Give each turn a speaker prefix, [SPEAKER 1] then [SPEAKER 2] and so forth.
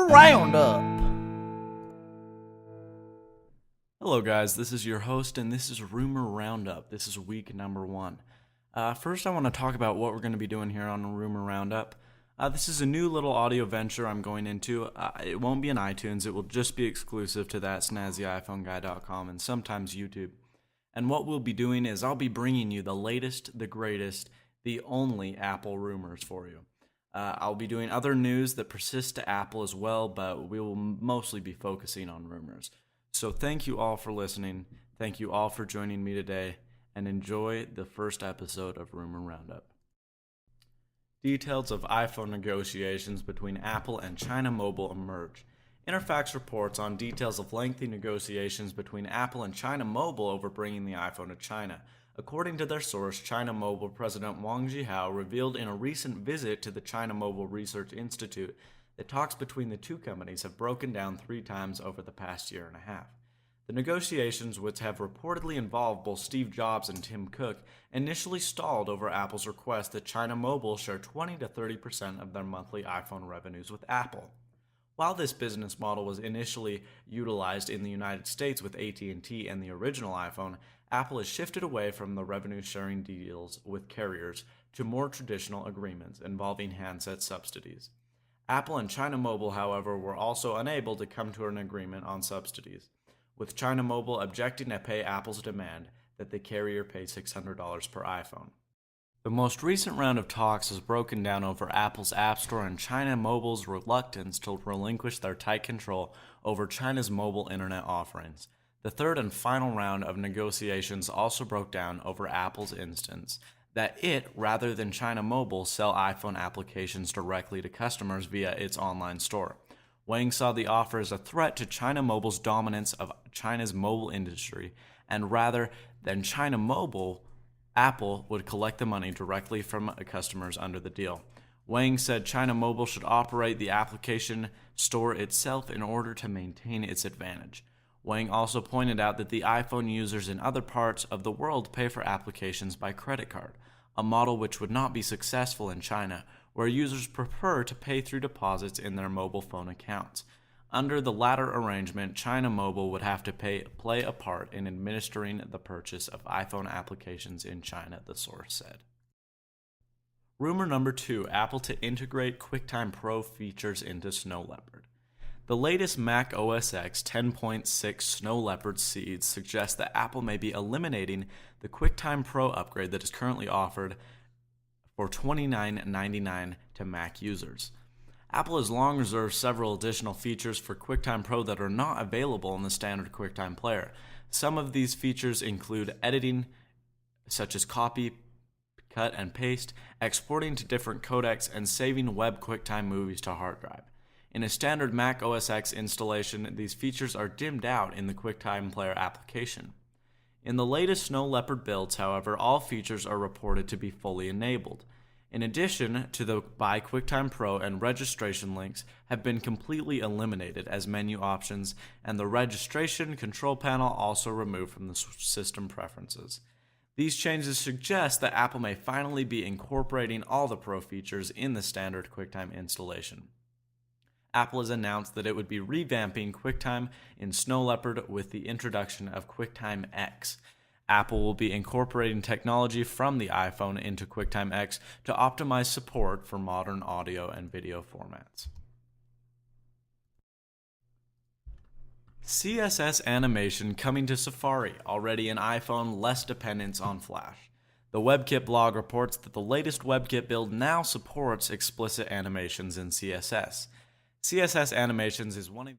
[SPEAKER 1] Roundup.
[SPEAKER 2] Hello guys, this is your host and this is Rumor Roundup. This is week number 1. First I want to talk about what we're going to be doing here on Rumor Roundup. This is a new little audio venture I'm going into. It won't be in iTunes, it will just be exclusive to that SnazzyIPhoneGuy.com and sometimes YouTube. And what we'll be doing is I'll be bringing you the latest, the greatest, the only Apple rumors for you. I'll be doing other news that persists to Apple as well, but we will mostly be focusing on rumors. So thank you all for listening, thank you all for joining me today, and enjoy the first episode of Rumor Roundup. Details of iPhone negotiations between Apple and China Mobile emerge. Interfax reports on details of lengthy negotiations between Apple and China Mobile over bringing the iPhone to China. According to their source, China Mobile President Wang Zhihao revealed in a recent visit to the China Mobile Research Institute that talks between the two companies have broken down 3 times over the past year and a half. The negotiations, which have reportedly involved both Steve Jobs and Tim Cook, initially stalled over Apple's request that China Mobile share 20 to 30% of their monthly iPhone revenues with Apple. While this business model was initially utilized in the United States with AT&T and the original iPhone, Apple has shifted away from the revenue-sharing deals with carriers to more traditional agreements involving handset subsidies. Apple and China Mobile, however, were also unable to come to an agreement on subsidies, with China Mobile objecting to pay Apple's demand that the carrier pay $600 per iPhone. The most recent round of talks has broken down over Apple's App Store and China Mobile's reluctance to relinquish their tight control over China's mobile internet offerings. The third and final round of negotiations also broke down over Apple's instance that it, rather than China Mobile, sell iPhone applications directly to customers via its online store. Wang saw the offer as a threat to China Mobile's dominance of China's mobile industry, and rather than China Mobile, Apple would collect the money directly from customers under the deal. Wang said China Mobile should operate the application store itself in order to maintain its advantage. Wang also pointed out that the iPhone users in other parts of the world pay for applications by credit card, a model which would not be successful in China, where users prefer to pay through deposits in their mobile phone accounts. Under the latter arrangement, China Mobile would have to play a part in administering the purchase of iPhone applications in China, the source said. Rumor number 2, Apple to integrate QuickTime Pro features into Snow Leopard. The latest Mac OS X 10.6 Snow Leopard seeds suggest that Apple may be eliminating the QuickTime Pro upgrade that is currently offered for $29.99 to Mac users. Apple has long reserved several additional features for QuickTime Pro that are not available in the standard QuickTime player. Some of these features include editing, such as copy, cut, and paste, exporting to different codecs, and saving web QuickTime movies to hard drive. In a standard Mac OS X installation, these features are dimmed out in the QuickTime Player application. In the latest Snow Leopard builds, however, all features are reported to be fully enabled. In addition to the Buy QuickTime Pro and registration links have been completely eliminated as menu options, and the registration control panel also removed from the system preferences. These changes suggest that Apple may finally be incorporating all the Pro features in the standard QuickTime installation. Apple has announced that it would be revamping QuickTime in Snow Leopard with the introduction of QuickTime X. Apple will be incorporating technology from the iPhone into QuickTime X to optimize support for modern audio and video formats. CSS Animation coming to Safari, already an iPhone, less dependence on Flash. The WebKit blog reports that the latest WebKit build now supports explicit animations in CSS. CSS Animations is one of